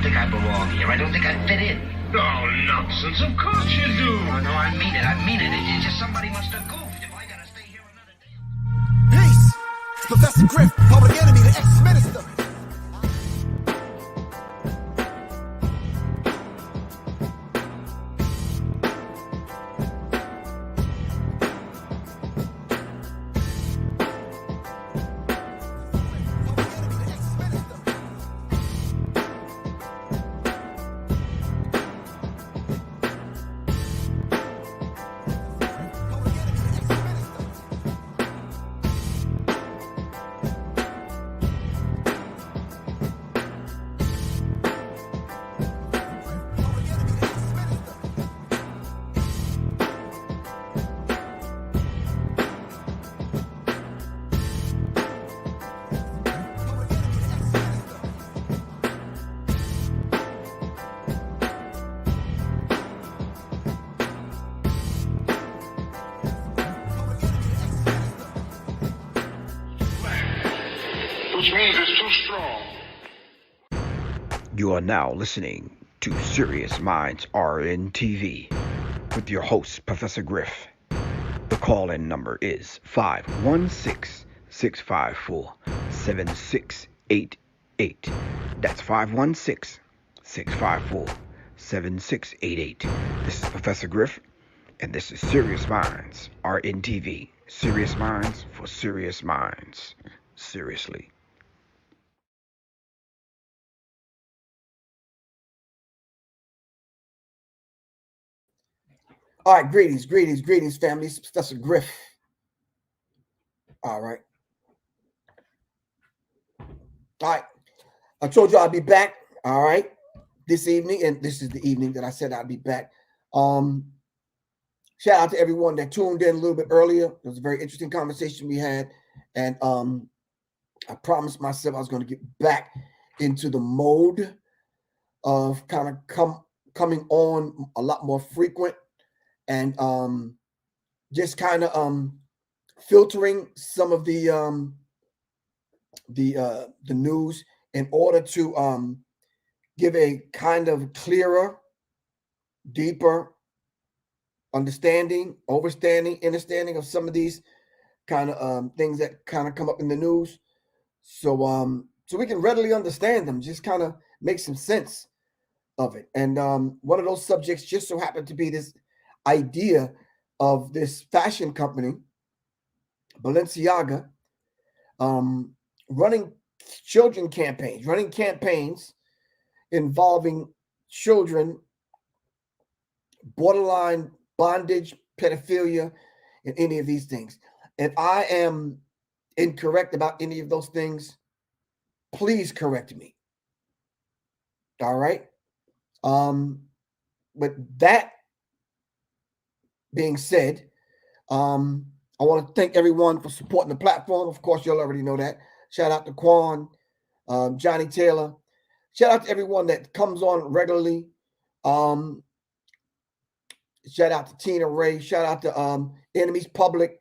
don't think I belong here. I don't think I fit in. Oh, nonsense. Of course you do. Oh, no, I mean it. I mean it. It's just somebody must have goofed if I gotta stay here another day. Peace. Professor Griff, public enemy, the ex-minister. Which means it's too strong. You are now listening to Serious Minds RN TV with your host, Professor Griff. The call-in number is 516-654-7688. That's 516-654-7688. This is Professor Griff, and this is Serious Minds RN TV. Serious Minds for Serious Minds. Seriously. All right, greetings, family. It's Professor Griff. All right. I told you I'd be back. All right, this evening, and this is the evening that I said I'd be back. Shout out to everyone that tuned in a little bit earlier. It was a very interesting conversation we had, and I promised myself I was going to get back into the mode of kind of coming on a lot more frequent. And just kind of filtering some of the news in order to give a kind of clearer, deeper understanding of some of these kind of things that kind of come up in the news, so we can readily understand them, just kind of make some sense of it. And one of those subjects just so happened to be this idea of this fashion company, Balenciaga, running campaigns involving children, borderline bondage, pedophilia, and any of these things. If I am incorrect about any of those things, please correct me. All right. But that being said, I want to thank everyone for supporting the platform. Of course, you'll already know that. Shout out to Quan, Johnny Taylor. Shout out to everyone that comes on regularly. Shout out to Tina Ray. Shout out to Enemies Public,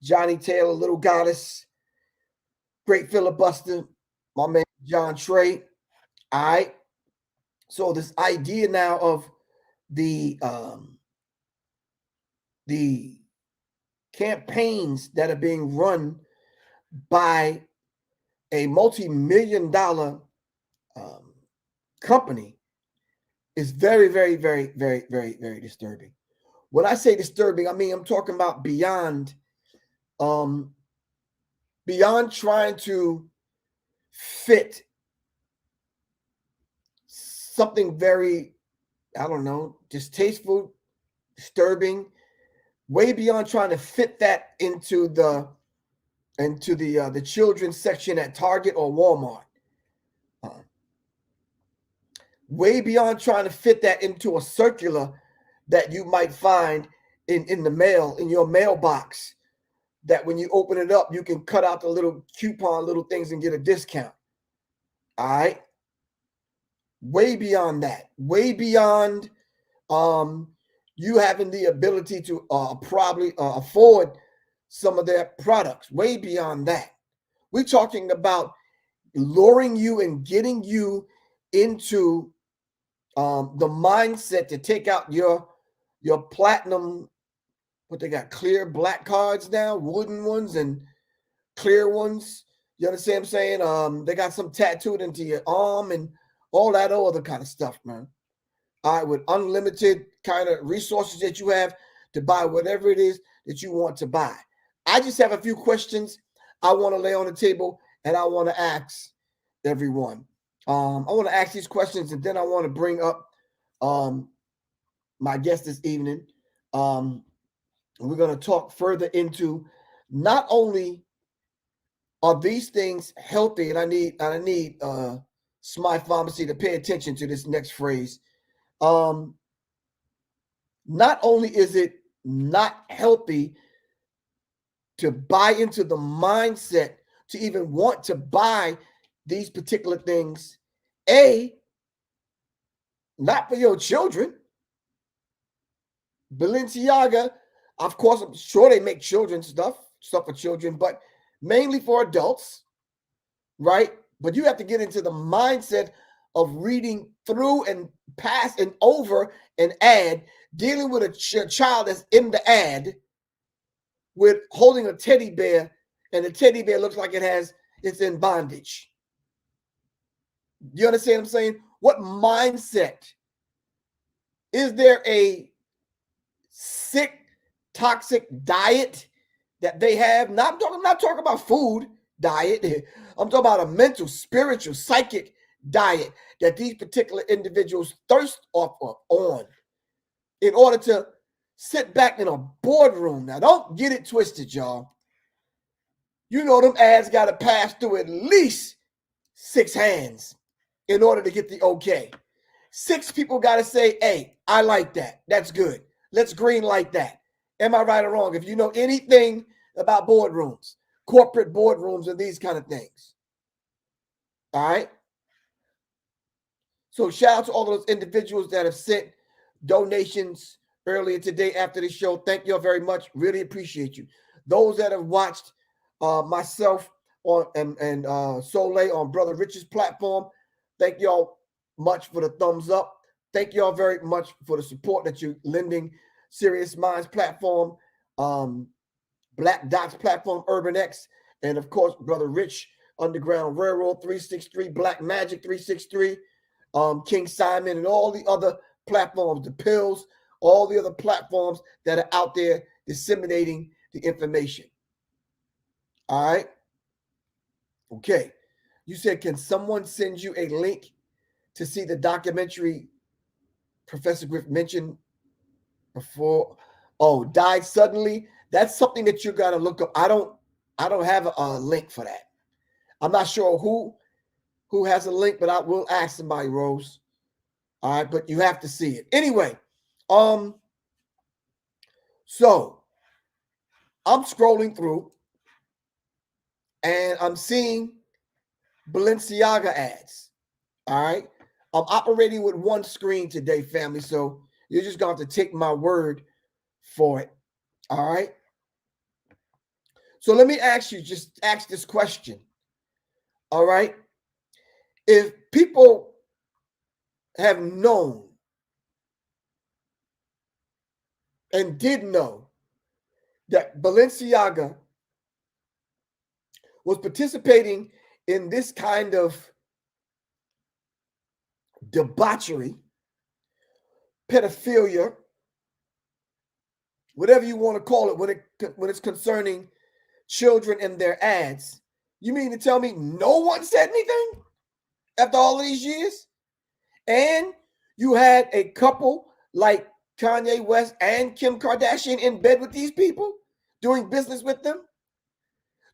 Johnny Taylor, Little Goddess, Great Filibuster, my man John Trey. All right. So this idea now of the campaigns that are being run by a multi-million-dollar company is very, very, very, very, very, very disturbing. When I say disturbing, I mean I'm talking about beyond trying to fit something very, I don't know, distasteful, disturbing, way beyond trying to fit that into the children's section at Target or Walmart. Way beyond trying to fit that into a circular that you might find in the mail, in your mailbox, that when you open it up, you can cut out the little coupon, little things and get a discount. All right. Way beyond that. Way beyond you having the ability to probably afford some of their products. Way beyond that. We're talking about luring you and getting you into the mindset to take out your platinum, what they got, clear black cards now, wooden ones and clear ones. You understand what I'm saying? They got some tattooed into your arm and all that other kind of stuff, man. All right, with unlimited kind of resources that you have to buy whatever it is that you want to buy. I just have a few questions I want to lay on the table and I want to ask everyone. I want to ask these questions and then I want to bring up my guest this evening. We're going to talk further into not only are these things healthy, and I need Smart Pharmacy to pay attention to this next phrase. Not only is it not healthy to buy into the mindset to even want to buy these particular things, not for your children. Balenciaga, of course, I'm sure they make children's stuff for children, but mainly for adults, right? But you have to get into the mindset of reading through and pass and over an ad, dealing with a child that's in the ad with holding a teddy bear, and the teddy bear looks like it's in bondage. You understand what I'm saying? What mindset? Is there a sick, toxic diet that they have? I'm not talking about food diet. I'm talking about a mental, spiritual, psychic diet that these particular individuals thirst on in order to sit back in a boardroom. Now, don't get it twisted, y'all. You know them ads got to pass through at least 6 hands in order to get the okay. 6 people got to say, hey, I like that. That's good. Let's green light that. Am I right or wrong? If you know anything about boardrooms, corporate boardrooms and these kind of things. All right. So shout out to all those individuals that have sent donations earlier today after the show. Thank you all very much. Really appreciate you. Those that have watched myself on and Soleil on Brother Rich's platform, thank y'all much for the thumbs up. Thank y'all very much for the support that you're lending Serious Minds platform, Black Dots platform, Urban X, and of course, Brother Rich, Underground Railroad 363, Black Magic 363, King Simon, and all the other platforms, the pills, all the other platforms that are out there disseminating the information. All right. Okay. You said, can someone send you a link to see the documentary Professor Griff mentioned before? Oh, died suddenly. That's something that you got to look up. I don't have a link for that. I'm not sure who has a link, but I will ask somebody, Rose. All right, but you have to see it. Anyway, so I'm scrolling through and I'm seeing Balenciaga ads. All right. I'm operating with one screen today, family. So you're just going to have to take my word for it. All right. So let me ask this question. All right. If people have known and did know that Balenciaga was participating in this kind of debauchery, pedophilia, whatever you want to call it, when it's concerning children and their ads, you mean to tell me no one said anything after all of these years? And you had a couple like Kanye West and Kim Kardashian in bed with these people, doing business with them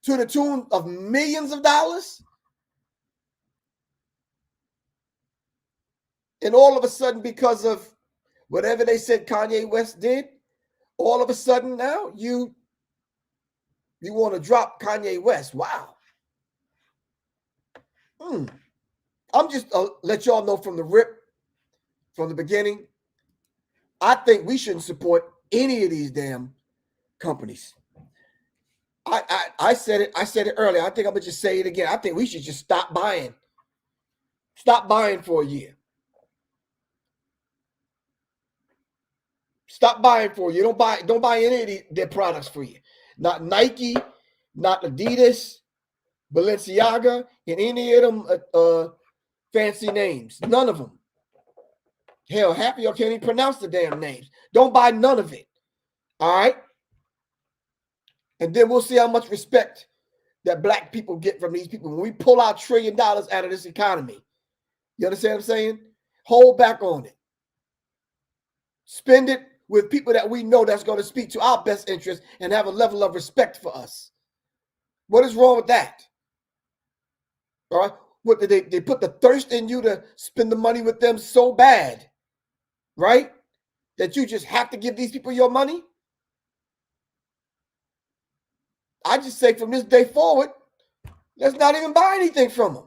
to the tune of millions of dollars. And all of a sudden, because of whatever they said Kanye West did, all of a sudden now you want to drop Kanye West. Wow. I'm just let y'all know from the beginning, I think we shouldn't support any of these damn companies. I said it earlier. I think I'm gonna just say it again. I think we should just stop buying Stop buying for a year. Stop buying for you. Don't buy any of their products for you. Not Nike, not Adidas, Balenciaga, and any of them fancy names. None of them. Hell, half of y'all can't even pronounce the damn names. Don't buy none of it. All right? And then we'll see how much respect that black people get from these people. When we pull our $1 trillion out of this economy, you understand what I'm saying? Hold back on it. Spend it with people that we know that's going to speak to our best interest and have a level of respect for us. What is wrong with that? All right? What they put the thirst in you to spend the money with them so bad, right? That you just have to give these people your money? I just say from this day forward, let's not even buy anything from them.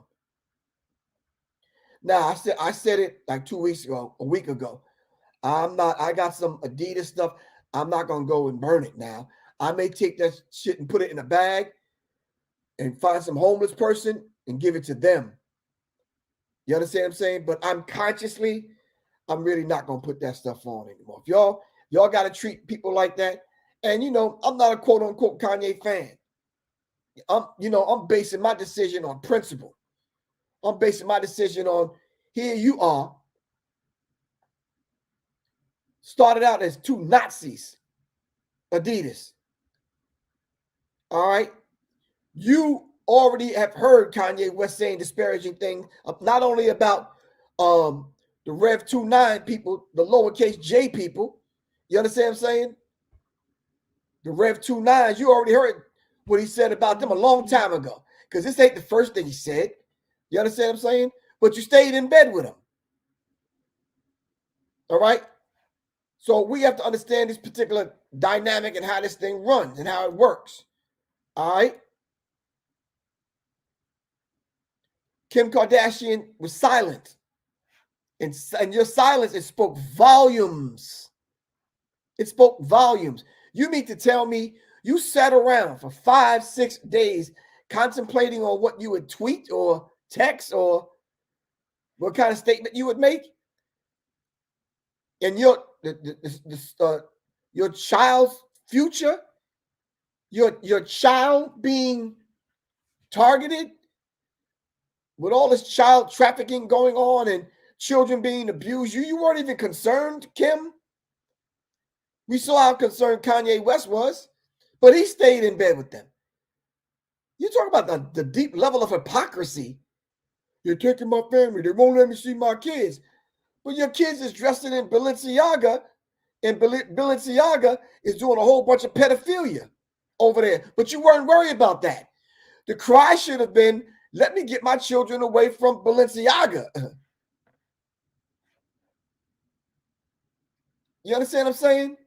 Now, I said it like 2 weeks ago, a week ago. I got some Adidas stuff. I'm not going to go and burn it now. I may take that shit and put it in a bag and find some homeless person and give it to them. You understand what I'm saying? But I'm really not going to put that stuff on anymore. If y'all got to treat people like that. And, I'm not a quote unquote Kanye fan. I'm basing my decision on principle. I'm basing my decision on here you are. Started out as two Nazis, Adidas. All right. You already have heard Kanye West saying disparaging things, not only about the Rev 29 people, the lowercase J people. You understand what I'm saying? The Rev 29, you already heard what he said about them a long time ago. Because this ain't the first thing he said. You understand what I'm saying? But you stayed in bed with him. All right? So we have to understand this particular dynamic and how this thing runs and how it works. All right? Kim Kardashian was silent. And your silence, it spoke volumes. It spoke volumes. You mean to tell me you sat around for 5-6 days contemplating on what you would tweet or text or what kind of statement you would make? And your child's future, your child being targeted with all this child trafficking going on and children being abused, you weren't even concerned, Kim. We saw how concerned Kanye West was, but he stayed in bed with them. You talk about the deep level of hypocrisy. You're taking my family. They won't let me see my kids. But your kids is dressed in Balenciaga, and Balenciaga is doing a whole bunch of pedophilia over there. But you weren't worried about that. The cry should have been, let me get my children away from Balenciaga. You understand what I'm saying?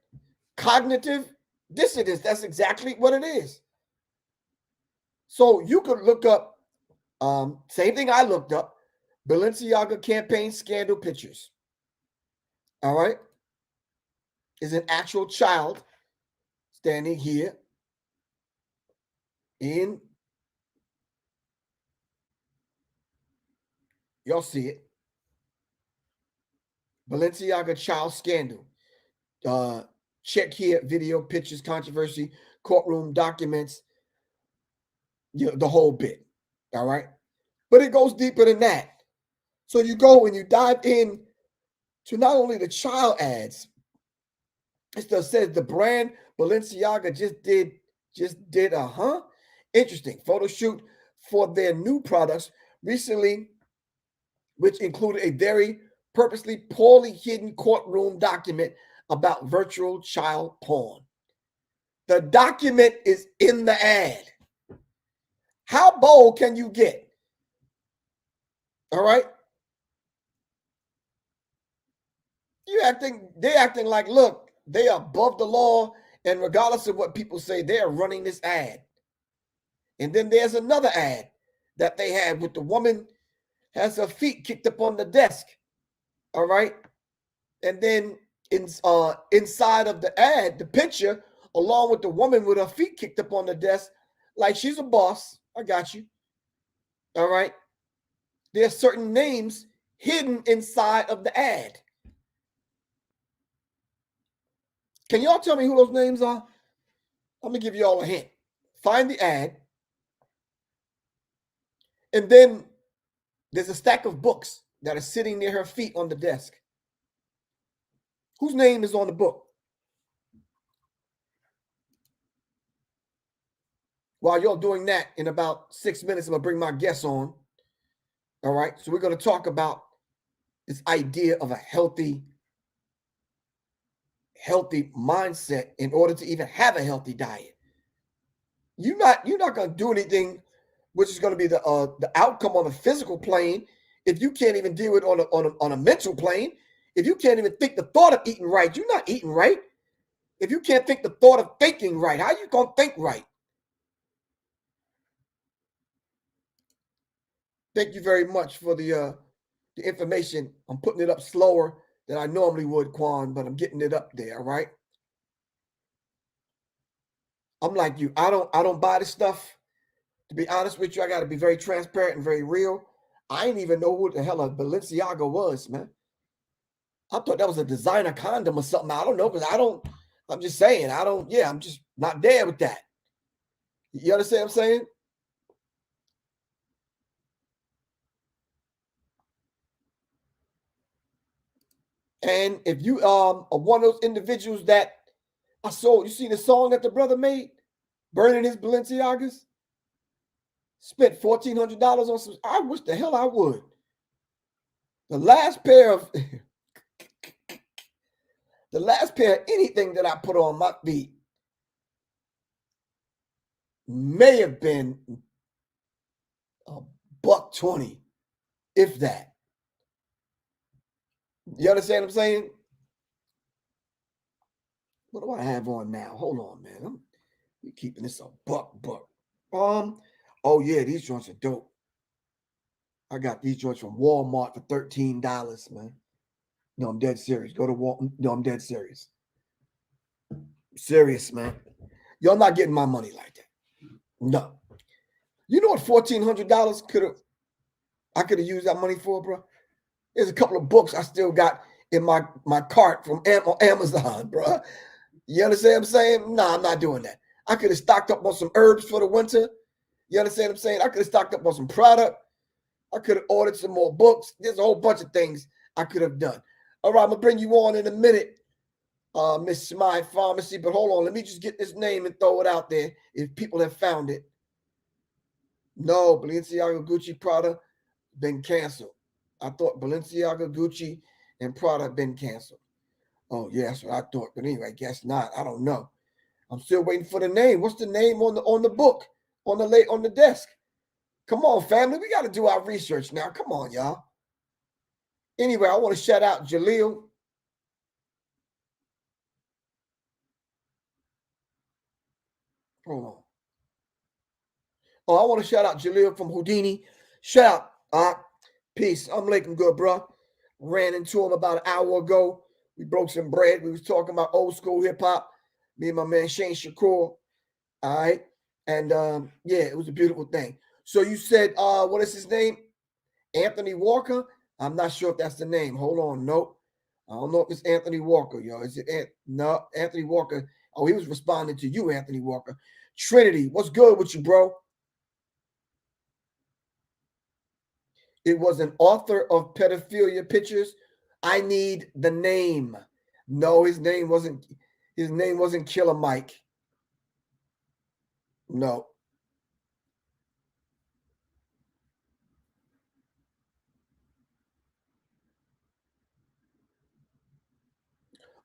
Cognitive dissonance. That's exactly what it is. So you could look up, same thing I looked up, Balenciaga campaign scandal pictures. All right? Is an actual child standing here in, y'all see it, Balenciaga child scandal. Check here, video, pictures, controversy, courtroom documents, the whole bit. All right? But it goes deeper than that. So you go and you dive in to not only the child ads, it still says the brand Balenciaga just did interesting photo shoot for their new products recently, which included a very purposely poorly hidden courtroom document about virtual child porn. The document is in the ad. How bold can you get? All right. They're acting like, look, they are above the law, and regardless of what people say, they are running this ad. And then there's another ad that they had with the woman has her feet kicked up on the desk. All right. And then inside of the ad, the picture, along with the woman with her feet kicked up on the desk, like she's a boss. I got you. All right. There are certain names hidden inside of the ad. Can y'all tell me who those names are? Let me give you all a hint. Find the ad, and then there's a stack of books that are sitting near her feet on the desk. Whose name is on the book? While you're doing that, in about 6 minutes, I'm going to bring my guests on. All right. So we're going to talk about this idea of a healthy mindset in order to even have a healthy diet. You're not going to do anything which is going to be the outcome on the physical plane if you can't even deal with it on a mental plane. If you can't even think the thought of eating right, you're not eating right. If you can't think the thought of thinking right, how are you going to think right? Thank you very much for the information. I'm putting it up slower than I normally would, Quan, but I'm getting it up there, all right? I'm like you. I don't buy this stuff. To be honest with you, I got to be very transparent and very real. I didn't even know what the hell a Balenciaga was, man. I thought that was a designer condom or something. I don't know, because I'm just saying, I'm just not there with that. You understand what I'm saying? And if you are one of those individuals that I saw, you seen the song that the brother made, burning his Balenciagas, spent $1,400 on some. I wish the hell I would. The last pair of anything that I put on my feet may have been $120, if that. You understand what I'm saying? What do I have on now? Hold on, man. I'm keeping this a buck. Oh yeah, these joints are dope. I got these joints from Walmart for $13, man. No, I'm dead serious. Go to Walmart. No, I'm dead serious. Serious, man. Y'all not getting my money like that. No. You know what $1,400 I could have used that money for, bro? There's a couple of books I still got in my cart from Amazon, bro. You understand what I'm saying? Nah, I'm not doing that. I could have stocked up on some herbs for the winter. You understand what I'm saying? I could have stocked up on some product. I could have ordered some more books. There's a whole bunch of things I could have done. All right, I'm going to bring you on in a minute, Miss Smythe Pharmacy. But hold on, let me just get this name and throw it out there if people have found it. No, Balenciaga, Gucci, Prada been canceled. I thought Balenciaga, Gucci, and Prada been canceled. Oh, yeah, that's what I thought. But anyway, guess not. I don't know. I'm still waiting for the name. What's the name on the book, on the desk? Come on, family. We got to do our research now. Come on, y'all. Anyway, I want to shout out Jaleel. Hold on. Oh, I want to shout out Jaleel from Houdini. Shout out. Peace. I'm Lakem good, bro. Ran into him about an hour ago. We broke some bread. We was talking about old school hip hop. Me and my man Shane Shakur. All right. And yeah, it was a beautiful thing. So you said, what is his name? Anthony Walker? I'm not sure if that's the name. Hold on. Nope. I don't know if it's Anthony Walker, yo. Is it no, Anthony Walker? Oh, he was responding to you, Anthony Walker. Trinity, what's good with you, bro? It was an author of pedophilia pictures. I need the name. No, his name wasn't Killer Mike. No.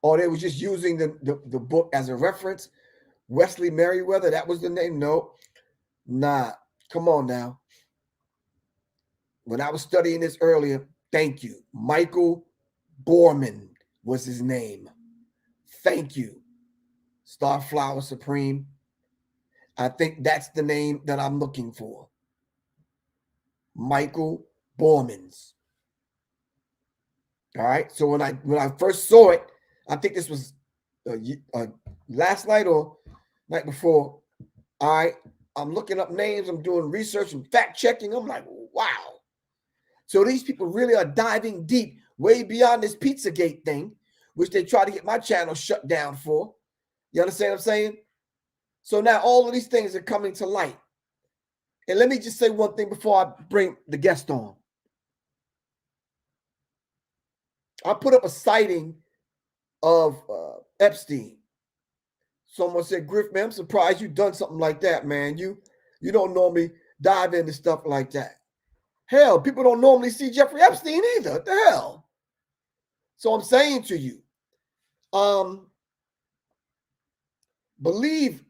Or they was just using the book as a reference. Wesley Merriweather, that was the name. No, nah. Come on now. When I was studying this earlier, thank you. Michael Borman was his name. Thank you. Starflower Supreme. I think that's the name that I'm looking for. Michael Bormans. All right. So when I first saw it, I think this was last night or night before. All right. I'm looking up names. I'm doing research and fact checking. I'm like, wow. So these people really are diving deep, way beyond this Pizzagate thing, which they try to get my channel shut down for. You understand what I'm saying? So now all of these things are coming to light. And let me just say one thing before I bring the guest on. I put up a sighting of Epstein. Someone said, Griff, man, I'm surprised you've done something like that, man. You don't normally dive into stuff like that. Hell, people don't normally see Jeffrey Epstein either. What the hell? So I'm saying to you, believe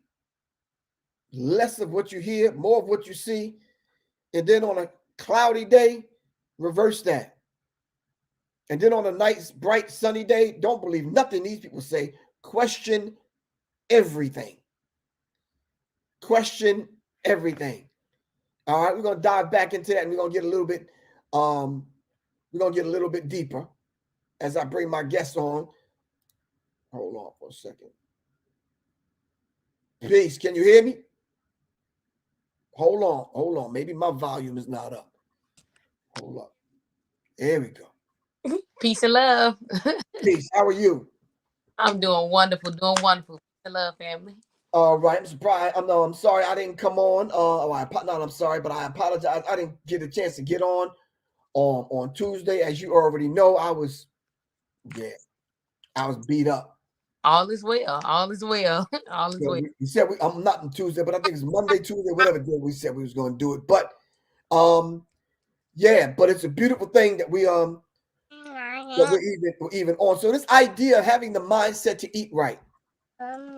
less of what you hear, more of what you see, and then on a cloudy day, reverse that. And then on a nice, bright, sunny day, don't believe nothing these people say. Question everything. Question everything. All right, we're gonna dive back into that, and we're gonna get a little bit, deeper as I bring my guests on. Hold on for a second. Peace. Can you hear me? Hold on. Maybe my volume is not up. Hold up. There we go. Peace and love. Peace. How are you? I'm doing wonderful. Peace and love, family. All right. I'm surprised. I'm sorry I didn't come on. I'm sorry, but I apologize. I didn't get a chance to get on Tuesday. As you already know, I was beat up. All is well. All is well. We said I'm not on Tuesday, but I think it's Monday, Tuesday, whatever day we said we was going to do it. But but it's a beautiful thing that we're even on. So this idea of having the mindset to eat right.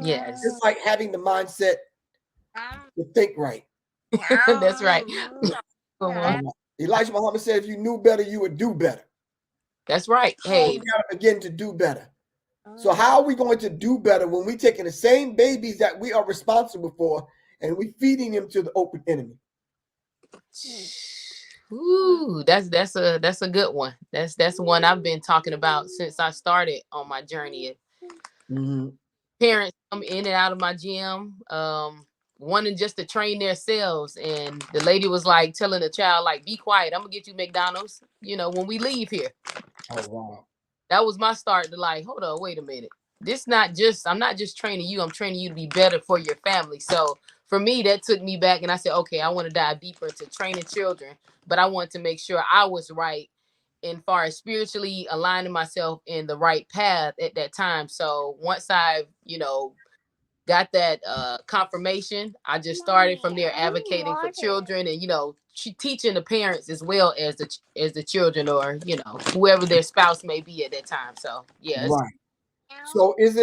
Yes. It's like having the mindset to think right. That's right. Elijah Muhammad said, if you knew better, you would do better. That's right. Hey, we got to begin to do better. So how are we going to do better when we're taking the same babies that we are responsible for and we feeding them to the open enemy? Ooh, that's a good one. That's one I've been talking about since I started on my journey. Mm-hmm. Parents come in and out of my gym, wanting just to train themselves, and the lady was like telling the child, like, be quiet, I'm gonna get you McDonald's, when we leave here. Oh wow. That was my start to like, hold on, wait a minute. I'm not just training you, I'm training you to be better for your family. So for me, that took me back, and I said, okay, I want to dive deeper into training children, but I want to make sure I was right in far as spiritually aligning myself in the right path at that time. So once I, got that confirmation, I just started from there advocating for children and, teaching the parents as well as the children, or, whoever their spouse may be at that time. So, yeah. Right. So is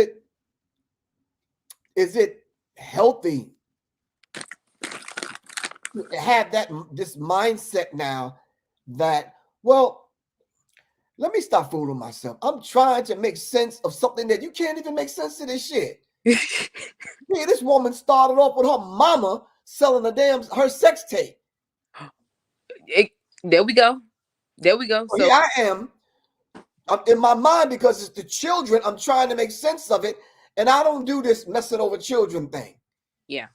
it healthy to have this mindset now that, well, let me stop fooling myself. I'm trying to make sense of something that you can't even make sense of this shit. Yeah, this woman started off with her mama selling her sex tape. There we go. So here I am. I'm in my mind, because it's the children. I'm trying to make sense of it, and I don't do this messing over children thing. Yeah.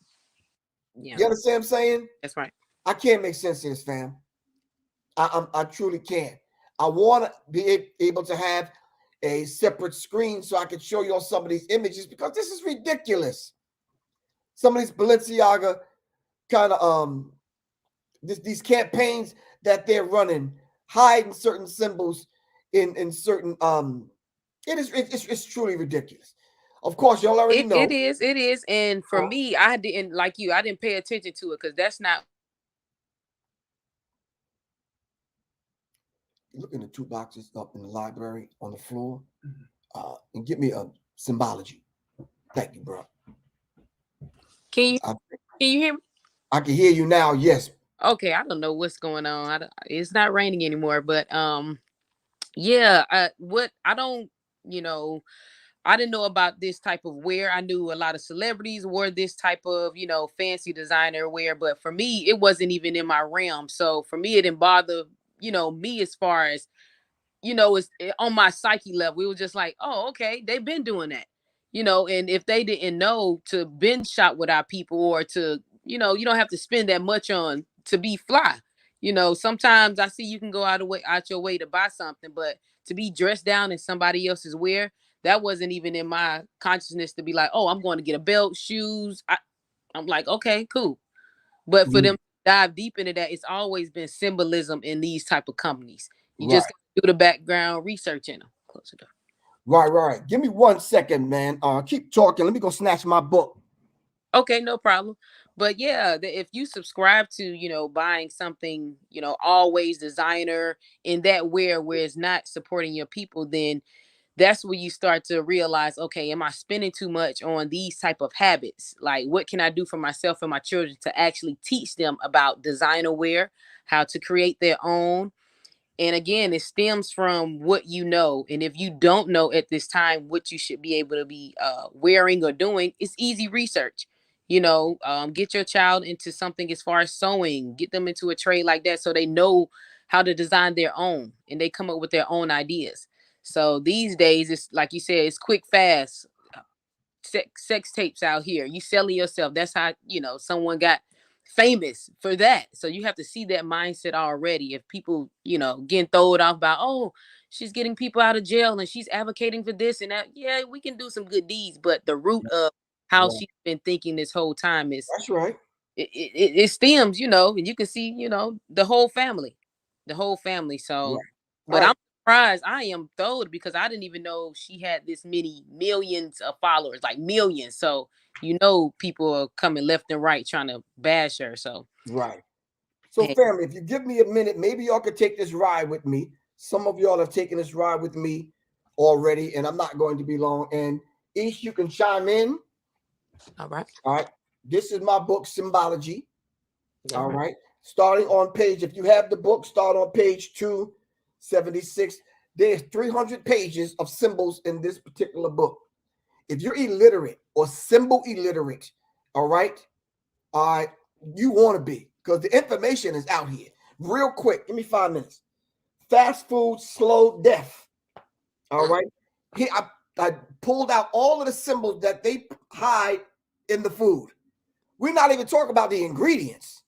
You understand what I'm saying? That's right. I can't make sense of this, fam. I truly can't. I want to be able to have a separate screen so I can show you all some of these images, because this is ridiculous. Some of these Balenciaga kind of these campaigns that they're running, hiding certain symbols in certain it's truly ridiculous. Of course, y'all already know. It is. And for me, I didn't pay attention to it, because that's not. Look in the two boxes up in the library on the floor, and get me a symbology. Thank you, bro. Can you hear me? I can hear you now. Yes. Okay, I don't know what's going on. It's not raining anymore, but I didn't know about this type of wear. I knew a lot of celebrities wore this type of, fancy designer wear, but for me, it wasn't even in my realm. So for me, it didn't bother, me as far as, it's on my psyche level. We were just like, oh, okay, they've been doing that, and if they didn't know to binge shop with our people, or to, you don't have to spend that much on to be fly. You know, sometimes I see you can go out your way to buy something, but to be dressed down in somebody else's wear, that wasn't even in my consciousness to be like, oh, I'm going to get a belt, shoes. I'm like, okay, cool. But for them to dive deep into that, it's always been symbolism in these type of companies. You just do the background research in them. Close the door. Right. Give me 1 second, man. Keep talking. Let me go snatch my book. Okay, no problem. But yeah, if you subscribe to, you know, buying something, you know, always designer in that where it's not supporting your people, then that's where you start to realize, okay, am I spending too much on these type of habits? Like, what can I do for myself and my children to actually teach them about designer wear, how to create their own? And again, it stems from what you know. And if you don't know at this time what you should be able to be wearing or doing, it's easy research. You know, get your child into something as far as sewing, get them into a trade like that so they know how to design their own and they come up with their own ideas. So these days, it's like you said, it's quick, fast. Sex tapes out here. You selling yourself. That's how, you know, someone got famous for that. So you have to see that mindset already. If people, you know, getting thrown off by, oh, she's getting people out of jail and she's advocating for this and that. Yeah, we can do some good deeds, but the root of how she's been thinking this whole time is That's right. it stems, you know, and you can see, you know, the whole family. So, but I'm surprised. I am thrilled because I didn't even know she had this many millions of followers, like millions. So, you know, people are coming left and right trying to bash her. So, So, family, if you give me a minute, maybe y'all could take this ride with me. Some of y'all have taken this ride with me already, and I'm not going to be long. And each you can chime in. All right. This is my book, Symbology. All right. Starting on page, if you have the book, start on page 276. There's 300 pages of symbols in this particular book. If you're illiterate or symbol illiterate, all right, you want to be, because the information is out here. Real quick, give me 5 minutes. Fast food, slow death. All right. Here, I pulled out all of the symbols that they hide in the food. We're not even talking about the ingredients.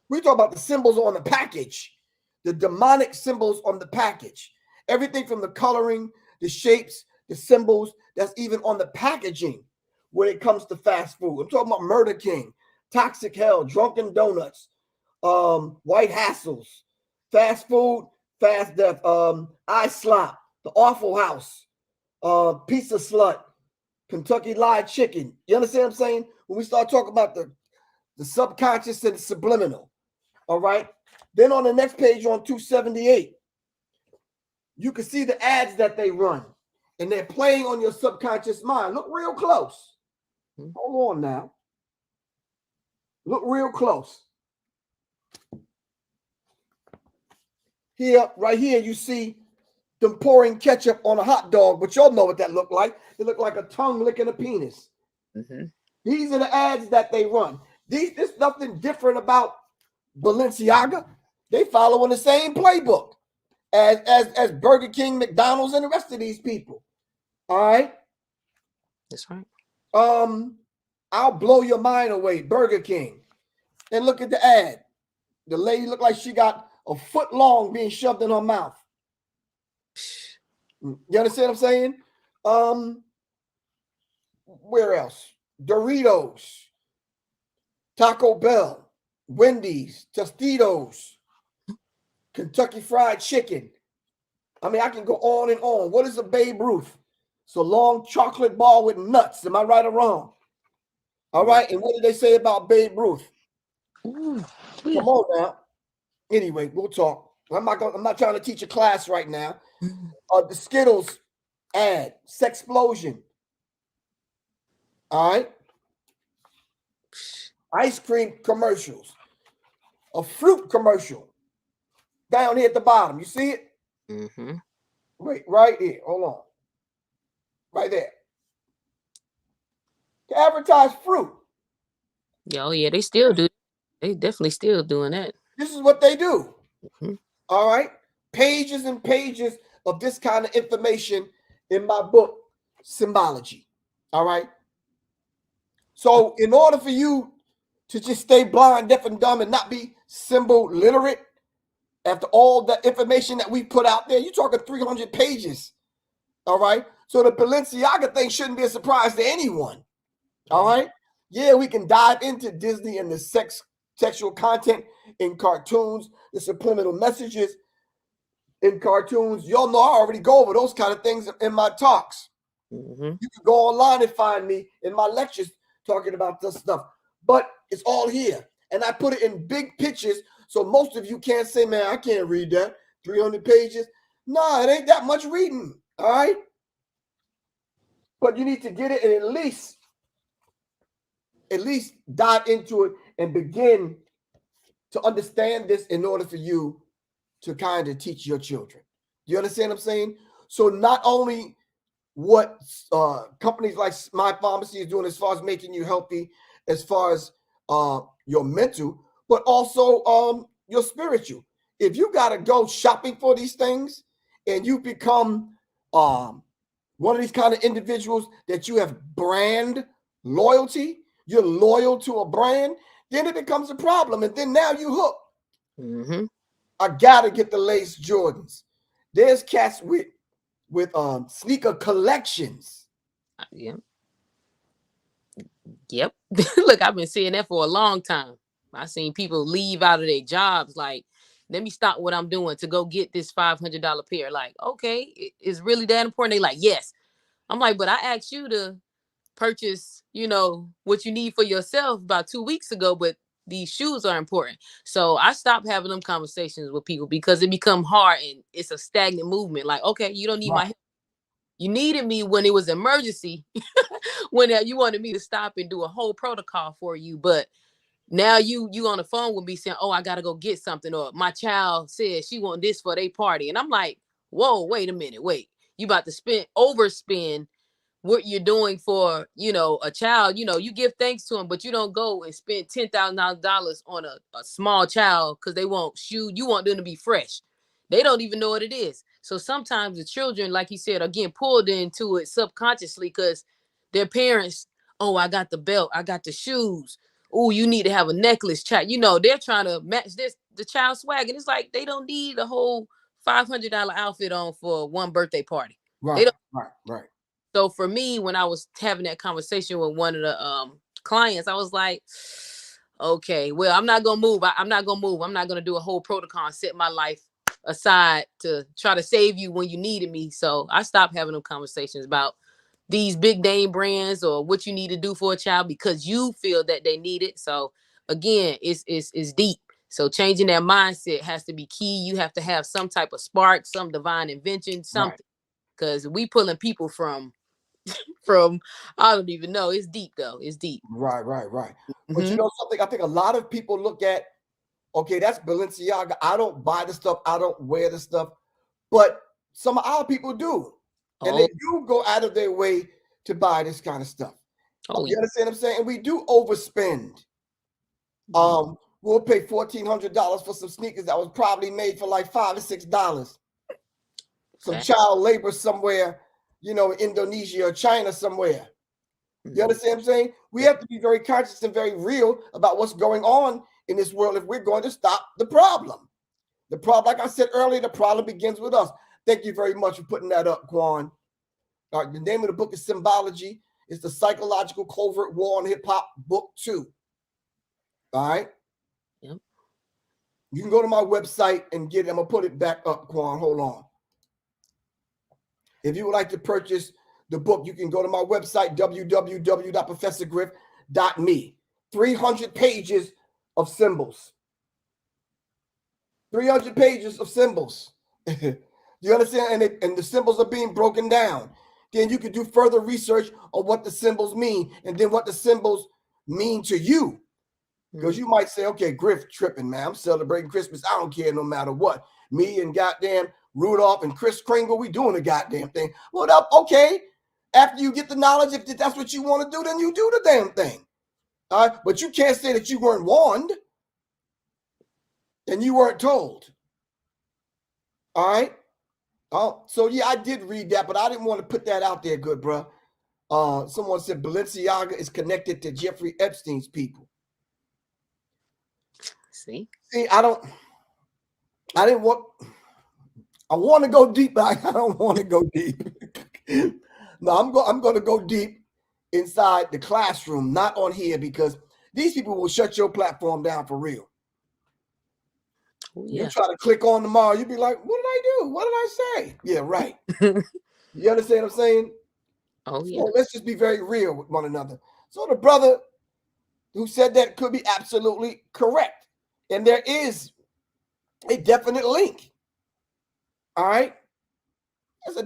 We talk about the symbols on the package, the demonic symbols on the package. Everything from the coloring, the shapes, the symbols that's even on the packaging when it comes to fast food. I'm talking about Murder King, Toxic Hell, Drunken Donuts, White Hassles, fast food, fast death, I Slop, the Awful House, Pizza Slut, Kentucky Lied Chicken. You understand what I'm saying? When we start talking about the subconscious and the subliminal. All right. Then on the next page on 278, you can see the ads that they run, and they're playing on your subconscious mind. Look real close. Hold on now. Look real close. Here, right here, you see them pouring ketchup on a hot dog, but y'all know what that looked like. It looked like a tongue licking a penis. These are the ads that they run. There's nothing different about Balenciaga. They follow in the same playbook as Burger King, McDonald's, and the rest of these people. All right. That's right. I'll blow your mind away, Burger King. And look at the ad. The lady looked like she got a foot long being shoved in her mouth. You understand what I'm saying? Where else? Doritos, Taco Bell, Wendy's, Tostitos, Kentucky Fried Chicken. I mean, I can go on and on. What is a Babe Ruth? It's a long chocolate ball with nuts. Am I right or wrong? All right. And what did they say about Babe Ruth? Come on now. Anyway, we'll talk. I'm not trying to teach a class right now. The Skittles ad, Sexplosion. All right. Ice cream commercials. A fruit commercial. Down here at the bottom. You see it? Wait, right here. Hold on. Right there. To advertise fruit. Yeah, they still do. They definitely still doing that. This is what they do. All right. Pages and pages of this kind of information in my book, Symbology. All right. So in order for you to just stay blind, deaf, and dumb and not be symbol literate, After all the information that we put out there, you're talking 300 pages. All right. So the Balenciaga thing shouldn't be a surprise to anyone. All right. Yeah, we can dive into Disney and the sexual content in cartoons, the subliminal messages in cartoons. Y'all know I already go over those kind of things in my talks. Mm-hmm. You can go online and find me in my lectures talking about this stuff. But it's all here. And I put it in big pictures. So most of you can't say, man, I can't read that. 300 pages. Nah, it ain't that much reading. All right. But you need to get it and at least dive into it and begin to understand this in order for you to kind of teach your children. Do you understand what I'm saying? So not only what companies like My Pharmacy is doing as far as making you healthy, as far as your mental, but also your spiritual. If you got to go shopping for these things and you become one of these kind of individuals that you have brand loyalty, you're loyal to a brand, then it becomes a problem. And then now you hook. Mm-hmm. I got to get the lace Jordans. There's cats with sneaker collections. Yep. Yep. Look, I've been seeing that for a long time. I've seen people leave out of their jobs like, let me stop what I'm doing to go get this $500 pair. Like, okay, it's really that important? They like, yes. I'm like, but I asked you to purchase, what you need for yourself about 2 weeks ago, but these shoes are important. So I stopped having them conversations with people because it become hard and it's a stagnant movement. Like, okay, you don't need my help. You needed me when it was emergency, when you wanted me to stop and do a whole protocol for you. But now you on the phone with me saying, oh, I got to go get something. Or my child said she want this for their party. And I'm like, whoa, wait a minute. Wait, you about to overspend what you're doing for, a child. You give thanks to them, but you don't go and spend $10,000 on a small child because they want shoes. You want them to be fresh. They don't even know what it is. So sometimes the children, like you said, are getting pulled into it subconsciously because their parents, oh, I got the belt, I got the shoes. Oh, you need to have a necklace, child. They're trying to match the child's swag. And it's like they don't need a whole $500 outfit on for one birthday party. They Right, don't. right. So for me, when I was having that conversation with one of the clients, I was like, okay, well, I'm not gonna move. I'm not gonna move. I'm not gonna do a whole protocol and set my life aside to try to save you when you needed me. So I stopped having them conversations about these big name brands or what you need to do for a child because you feel that they need it. So again, it's deep. So changing that mindset has to be key. You have to have some type of spark, some divine invention, something. Because we pulling people from I don't even know. It's deep though. It's deep. Right. But you Mm-hmm. know something? I think a lot of people look at, okay, that's Balenciaga. I don't buy the stuff. I don't wear the stuff. But some of our people do. And they Oh, do go out of their way to buy this kind of stuff. oh, You understand what I'm saying? And we do overspend. We'll pay $1,400 for some sneakers that was probably made for like $5 or $6. Some okay. child labor somewhere, Indonesia or China somewhere. You understand what I'm saying? We have to be very conscious and very real about what's going on in this world if we're going to stop the problem. The problem, like I said earlier, the problem begins with us. Thank you very much for putting that up, Quan. All right, the name of the book is Symbology. It's the Psychological Covert War on Hip Hop, Book 2. All right? Yep. You can go to my website and get it. I'm going to put it back up, Quan. Hold on. If you would like to purchase the book, you can go to my website, www.professorgriff.me. 300 pages of symbols. 300 pages of symbols. You understand? And the symbols are being broken down. Then you can do further research on what the symbols mean and then what the symbols mean to you. Because you might say, okay, Griff tripping, man. I'm celebrating Christmas. I don't care no matter what. Me and goddamn Rudolph and Kris Kringle, we doing the goddamn thing. Well, okay. After you get the knowledge, if that's what you want to do, then you do the damn thing. All right. But you can't say that you weren't warned and you weren't told. All right. So yeah, I did read that, but I didn't want to put that out there, good bro. Someone said Balenciaga is connected to Jeffrey Epstein's people. See, I don't. I didn't want. I want to go deep, but I don't want to go deep. No, I'm going to go deep inside the classroom, not on here, because these people will shut your platform down for real. Oh, You yeah. try to click on tomorrow, you'll be like, "What did I do? What did I say?" Yeah, right. You understand what I'm saying? Oh, yeah. So let's just be very real with one another. So the brother who said that could be absolutely correct, and there is a definite link. All right, there's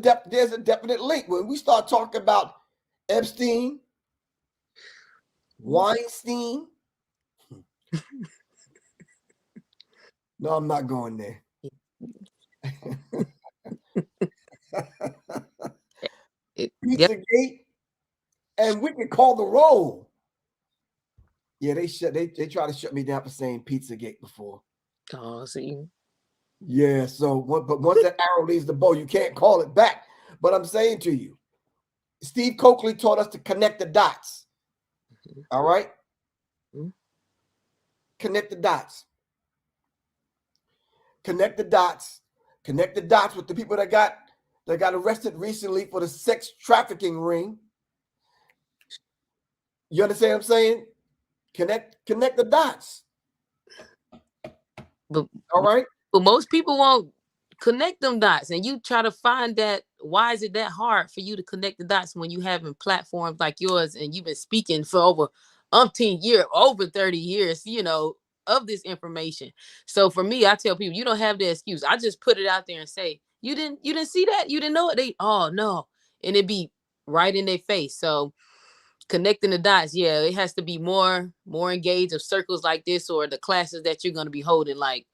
a definite link when we start talking about Epstein, Weinstein. No, I'm not going there. Yep. Pizzagate, and we can call the roll. Yeah, they try to shut me down for saying Pizzagate before. Oh, see. Yeah, so but once that arrow leaves the bow, you can't call it back. But I'm saying to you, Steve Coakley taught us to connect the dots. All right? Mhm. Connect the dots. Connect the dots. Connect the dots with the people that got arrested recently for the sex trafficking ring. You understand what I'm saying? Connect the dots. But All right? But most people won't connect them dots, and you try to find that. Why is it that hard for you to connect the dots when you having platforms like yours and you've been speaking for over umpteen year, over 30 years, of this information? So for me, I tell people, you don't have the excuse. I just put it out there and say, you didn't see that, you didn't know it. They, oh no, and it be right in their face. So connecting the dots, yeah, it has to be more engaged of circles like this, or the classes that you're going to be holding, like,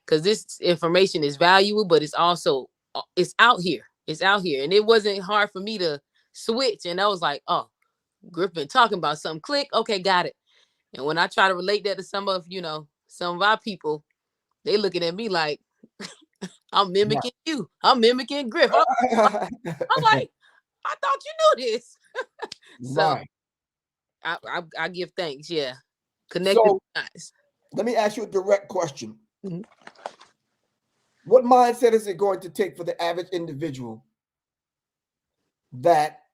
because this information is valuable, but it's also it's out here. It's out here. And it wasn't hard for me to switch. And I was like, oh, Griff been talking about something. Click. Okay, got it. And when I try to relate that to some of our people, they looking at me like I'm Right. mimicking you. I'm mimicking Griff. I'm like, I thought you knew this. So Right. I give thanks. Yeah. Connected So dots. let me ask you a direct question. Mhm. What mindset is it going to take for the average individual that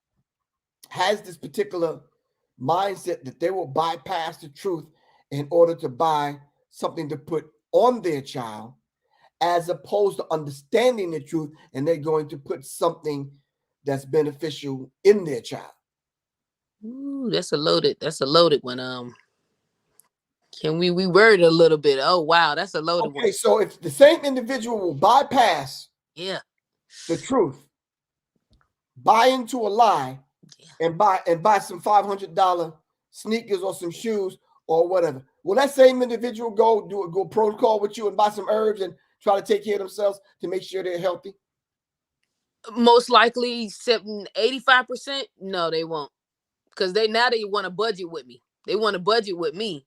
has this particular mindset that they will bypass the truth in order to buy something to put on their child, as opposed to understanding the truth and they're going to put something that's beneficial in their child? Ooh, that's a loaded one. Can we word it a little bit? Oh wow, that's a loaded one. Okay, so if the same individual will bypass Yeah. the truth, buy into a lie, Yeah. and buy some $500 sneakers or some shoes or whatever, will that same individual go protocol with you and buy some herbs and try to take care of themselves to make sure they're healthy? Most likely 85%. No, they won't. Because they want to budget with me. They want to budget with me.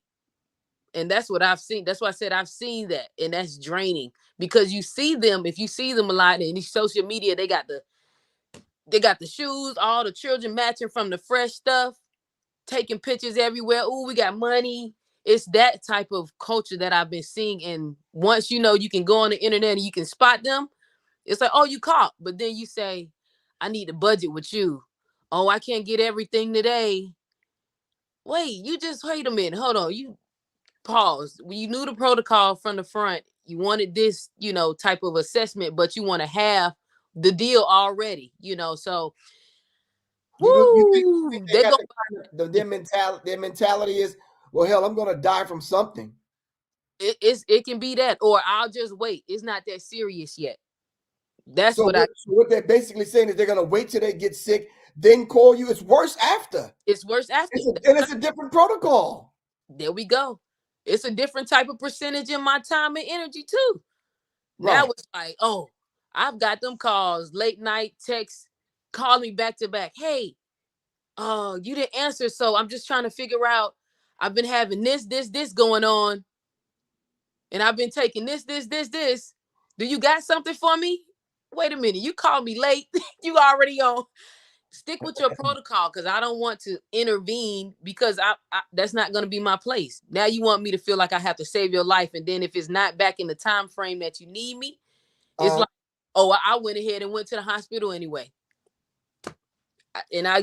And that's what I've seen. That's why I said I've seen that. And that's draining. Because you see them, if you see them a lot in social media, they got the shoes, all the children matching from the fresh stuff, taking pictures everywhere. Oh, we got money. It's that type of culture that I've been seeing. And once you can go on the internet and you can spot them, it's like, oh, you caught. But then you say, I need to budget with you. Oh, I can't get everything today. Wait, you just wait a minute. Hold on. You pause. You knew the protocol from the front. You wanted this, type of assessment, but you want to have the deal already. So You think whoo, they they got go. the kind of their mentality is, well, hell, I'm gonna die from something. It can be that, or I'll just wait. It's not that serious yet. That's So what I. what they're basically saying is they're gonna wait till they get sick, then call you. It's worse after. It's worse after. It's a different protocol. There we go. It's a different type of percentage in my time and energy too. Now Right. it's like, oh, I've got them calls, late night texts, call me back to back. Hey, you didn't answer, so I'm just trying to figure out. I've been having this going on, and I've been taking this. Do you got something for me? Wait a minute, you called me late. You already on. stick with your protocol, because I don't want to intervene, because I that's not going to be my place. Now you want me to feel like I have to save your life, and then if it's not back in the time frame that you need me, it's like, oh, I went ahead and went to the hospital anyway. And I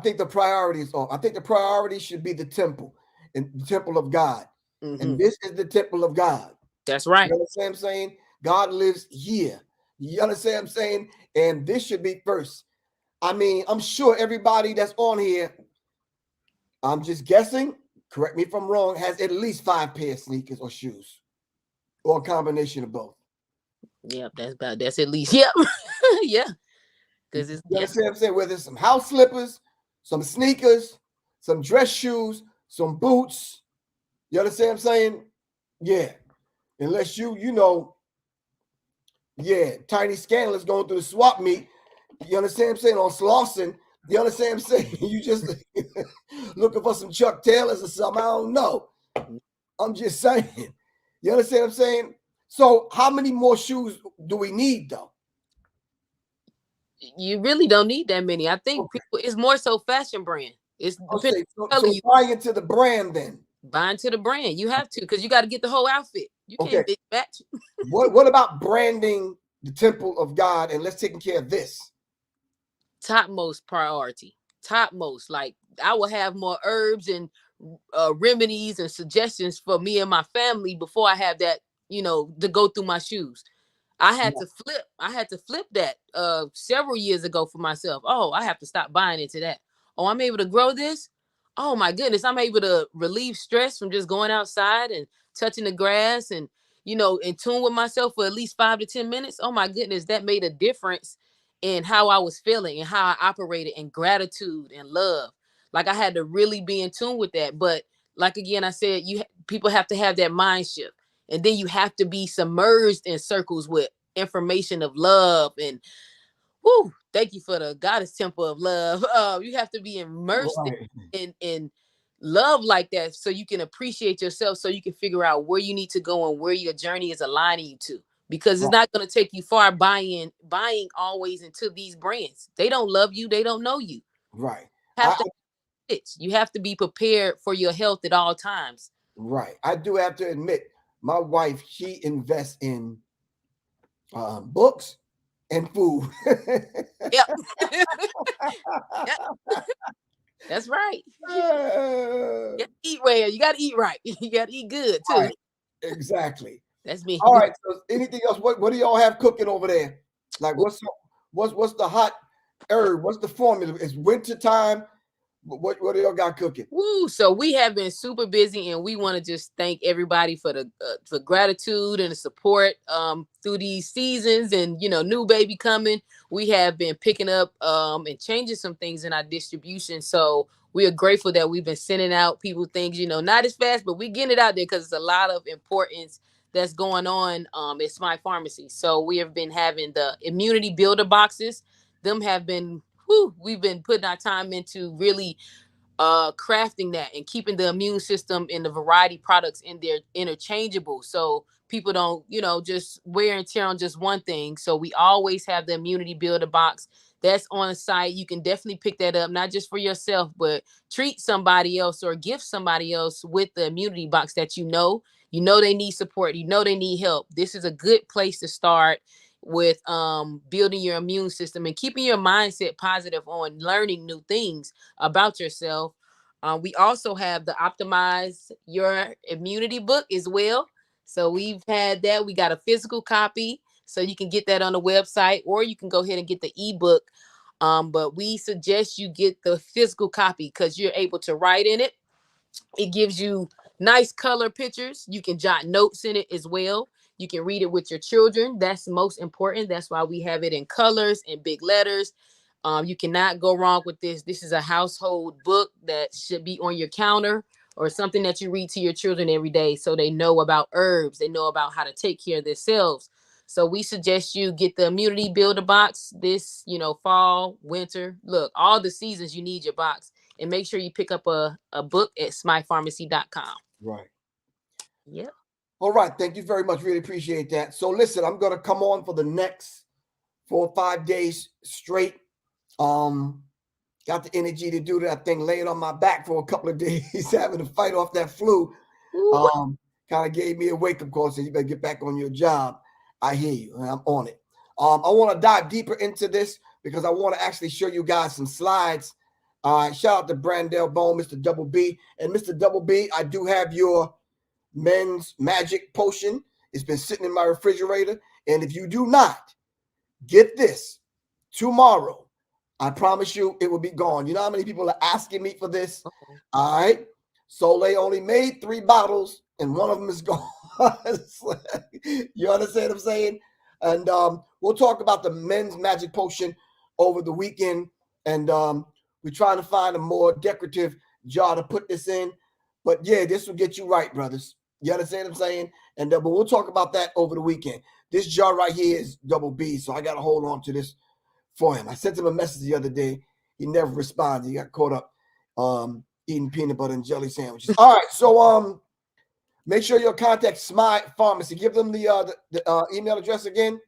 think the priorities are. I think the priority should be the temple, and the temple of God. And this is the temple of God. That's right. You understand what I'm saying? God lives here. You understand what I'm saying? And this should be first. I mean, I'm sure everybody that's on here, I'm just guessing, correct me if I'm wrong, has at least 5 pair of sneakers or shoes, or a combination of both. Yep, that's at least. Yep. Yeah. Because it's, you understand what I'm saying? Whether it's some house slippers, some sneakers, some dress shoes, some boots. You understand what I'm saying? Yeah. Unless you know, yeah, tiny scandalous going through the swap meet. You understand what I'm saying? On Slauson. You understand what I'm saying? You just looking for some Chuck Taylors or something. I don't know. I'm just saying. You understand what I'm saying? So how many more shoes do we need, though? You really don't need that many. I think people, it's more so fashion brand. It's so buy into the brand then. Buy into the brand. You have to, because you got to get the whole outfit. You can't bitch match. What about branding the temple of God, and let's take care of this? Topmost priority. Topmost. Like, I will have more herbs and remedies and suggestions for me and my family before I have that, to go through my shoes. I had to flip that several years ago for myself. Oh, I have to stop buying into that. Oh, I'm able to grow this. Oh my goodness, I'm able to relieve stress from just going outside and touching the grass and, in tune with myself for at least 5 to 10 minutes. Oh my goodness, that made a difference in how I was feeling and how I operated, in gratitude and love. Like, I had to really be in tune with that. But like, again, I said, people have to have that mind shift. And then you have to be submerged in circles with information of love. And thank you for the goddess temple of love. You have to be immersed in love like that, so you can appreciate yourself, so you can figure out where you need to go and where your journey is aligning you to. Because it's not going to take you far buying always into these brands. They don't love you. They don't know you. Right. You have to be prepared for your health at all times. Right. I do have to admit, my wife, she invests in books and food. Yep. That's right. You gotta eat well. You gotta eat right. You gotta eat good too. Right. Exactly. That's me. All right. So anything else? What do y'all have cooking over there? Like, what's the hot herb? What's the formula? It's winter time. What do y'all got cooking? Woo! So we have been super busy, and we want to just thank everybody for the for gratitude and the support through these seasons. And new baby coming, we have been picking up and changing some things in our distribution. So we are grateful that we've been sending out people things, not as fast, but we getting it out there because it's a lot of importance that's going on at Smile Pharmacy. So we have been having the immunity builder boxes. Them have been. We've been putting our time into really crafting that and keeping the immune system in the variety products in there interchangeable, so people don't just wear and tear on just one thing. So we always have the immunity builder box that's on site. You can definitely pick that up, not just for yourself, but treat somebody else or gift somebody else with the immunity box that they need support, they need help. This is a good place to start with building your immune system and keeping your mindset positive on learning new things about yourself. We also have the Optimize Your Immunity book as well. So we've had that. We got a physical copy, so you can get that on the website, or you can go ahead and get the ebook. But we suggest you get the physical copy because you're able to write in it. It gives you nice color pictures. You can jot notes in it as well. You can read it with your children. That's most important. That's why we have it in colors and big letters. You cannot go wrong with this. This is a household book that should be on your counter, or something that you read to your children every day, so they know about herbs. They know about how to take care of themselves. So we suggest you get the immunity builder box this, fall, winter. Look, all the seasons you need your box. And make sure you pick up a book at smypharmacy.com. Right. Yep. All right. Thank you very much. Really appreciate that. So listen, I'm going to come on for the next 4 or 5 days straight. Got the energy to do that thing, laying on my back for a couple of days, having to fight off that flu. Kind of gave me a wake-up call, so you better get back on your job. I hear you, and I'm on it. I want to dive deeper into this because I want to actually show you guys some slides. Shout out to Brandell Bone, Mr. Double B. And Mr. Double B, I do have your men's magic potion. It's been sitting in my refrigerator. And if you do not get this tomorrow, I promise you it will be gone. You know how many people are asking me for this? All right. Soleil only made 3 bottles and one of them is gone. You understand what I'm saying? And we'll talk about the men's magic potion over the weekend. And we're trying to find a more decorative jar to put this in. But yeah, this will get you right, brothers. You understand what I'm saying? And but we'll talk about that over the weekend. This jar right here is Double B, so I got to hold on to this for him. I sent him a message the other day. He never responded. He got caught up eating peanut butter and jelly sandwiches. All right, so make sure you contact Smile Pharmacy. Give them the email address again.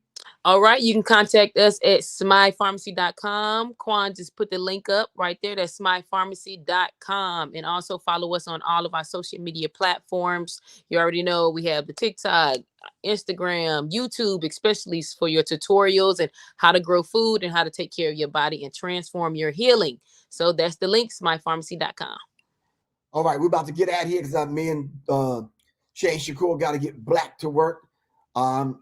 All right, you can contact us at smypharmacy.com. Quan just put the link up right there. That's smypharmacy.com. And also follow us on all of our social media platforms. You already know we have the TikTok, Instagram, YouTube, especially for your tutorials and how to grow food and how to take care of your body and transform your healing. So that's the link, smypharmacy.com. All right, we're about to get out here because me and Shane Shakur got to get black to work.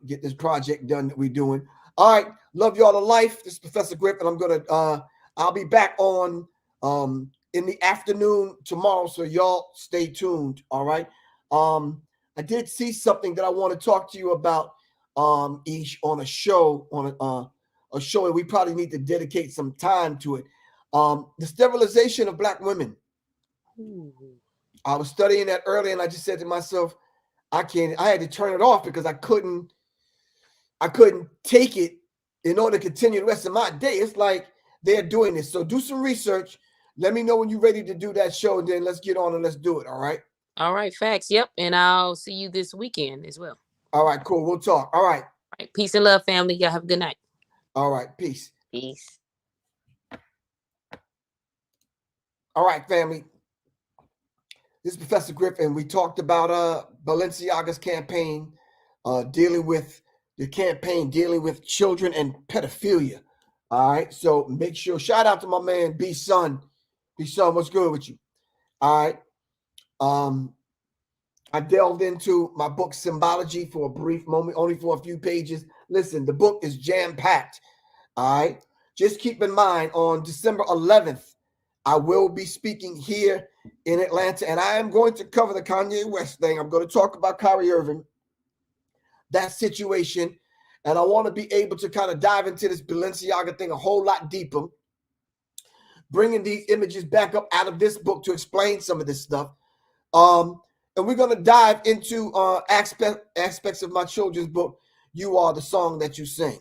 Get this project done that we're doing. All right, love y'all to life. This is Professor Griff, and I'm gonna I'll be back on in the afternoon tomorrow, so y'all stay tuned. All right. I did see something that I want to talk to you about Ish, on a show, a show, and we probably need to dedicate some time to it. The sterilization of Black women. I was studying that earlier, and I just said to myself, I had to turn it off because I couldn't take it in order to continue the rest of my day. It's like they're doing this. So do some research. Let me know when you're ready to do that show, and then let's get on and let's do it. All right. All right. Facts. Yep. And I'll see you this weekend as well. All right. Cool. We'll talk. All right. All right. Peace and love, family. Y'all have a good night. All right. Peace. Peace. All right, family. This is Professor Griff, and we talked about Balenciaga's campaign, dealing with children and pedophilia. All right, so make sure, shout out to my man B Son. B Son, what's good with you? All right. I delved into my book Symbology for a brief moment, only for a few pages. Listen, the book is jam-packed. All right. Just keep in mind, on December 11th, I will be speaking here in Atlanta, and I am going to cover the Kanye West thing. I'm going to talk about Kyrie Irving, that situation, and I want to be able to kind of dive into this Balenciaga thing a whole lot deeper, bringing these images back up out of this book to explain some of this stuff. And we're going to dive into aspects of my children's book, You Are the Song That You Sing.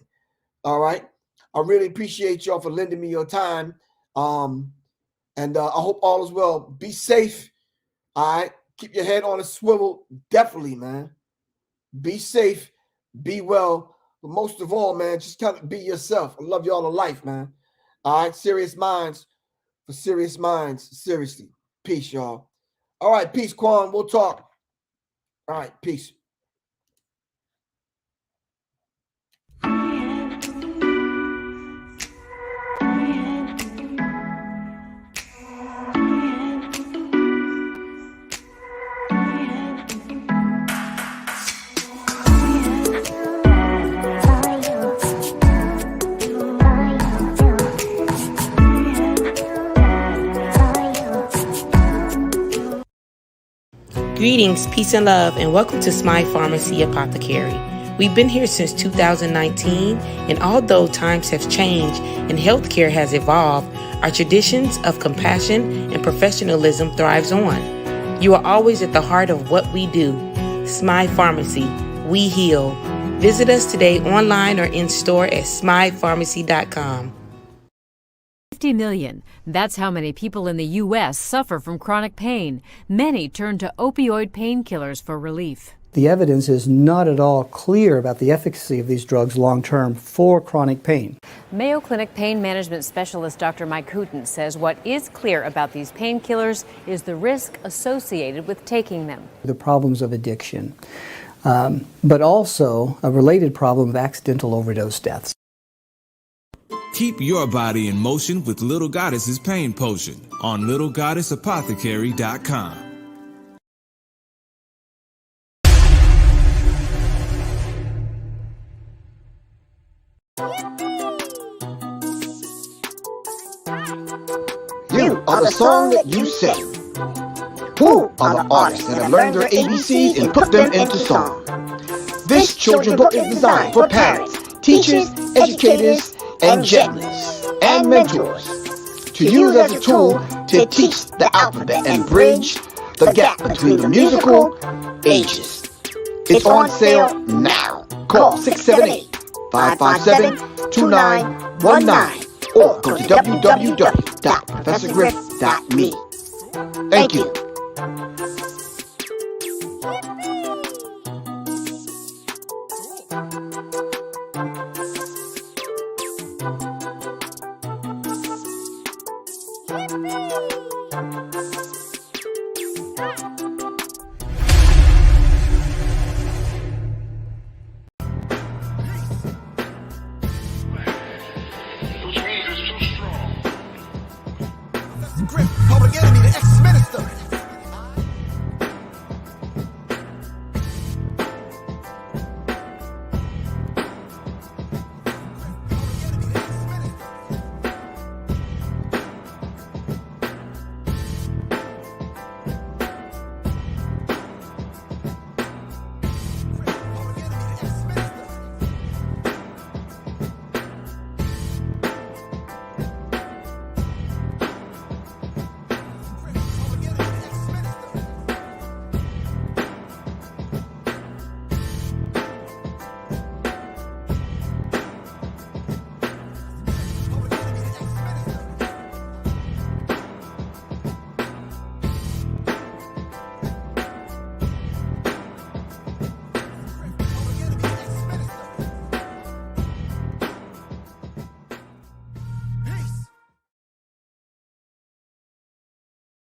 All right. I really appreciate y'all for lending me your time. And I hope all is well. Be safe. All right. Keep your head on a swivel. Definitely, man. Be safe. Be well. But most of all, man, just kind of be yourself. I love y'all to life, man. All right. Serious minds for serious minds. Seriously. Peace, y'all. All right. Peace, Quan. We'll talk. All right. Peace. Greetings, peace and love, and welcome to Smile Pharmacy Apothecary. We've been here since 2019, and although times have changed and healthcare has evolved, our traditions of compassion and professionalism thrives on. You are always at the heart of what we do. Smile Pharmacy, we heal. Visit us today online or in store at smypharmacy.com. 50 million. That's how many people in the U.S. suffer from chronic pain. Many turn to opioid painkillers for relief. The evidence is not at all clear about the efficacy of these drugs long-term for chronic pain. Mayo Clinic pain management specialist Dr. Mike Hooten says what is clear about these painkillers is the risk associated with taking them. The problems of addiction, but also a related problem of accidental overdose deaths. Keep your body in motion with Little Goddess's Pain Potion on littlegoddessapothecary.com. You are the song that you sing. Who are the artists that have learned their ABCs and put them into song? This children's book is designed for parents, teachers, educators, and gentlers, and mentors to use as a tool to teach the alphabet and bridge the gap between the musical ages. It's on sale now. Call 678-557-2919 or go to www.professorgriff.me. Thank you. Which means it's too strong. Griff.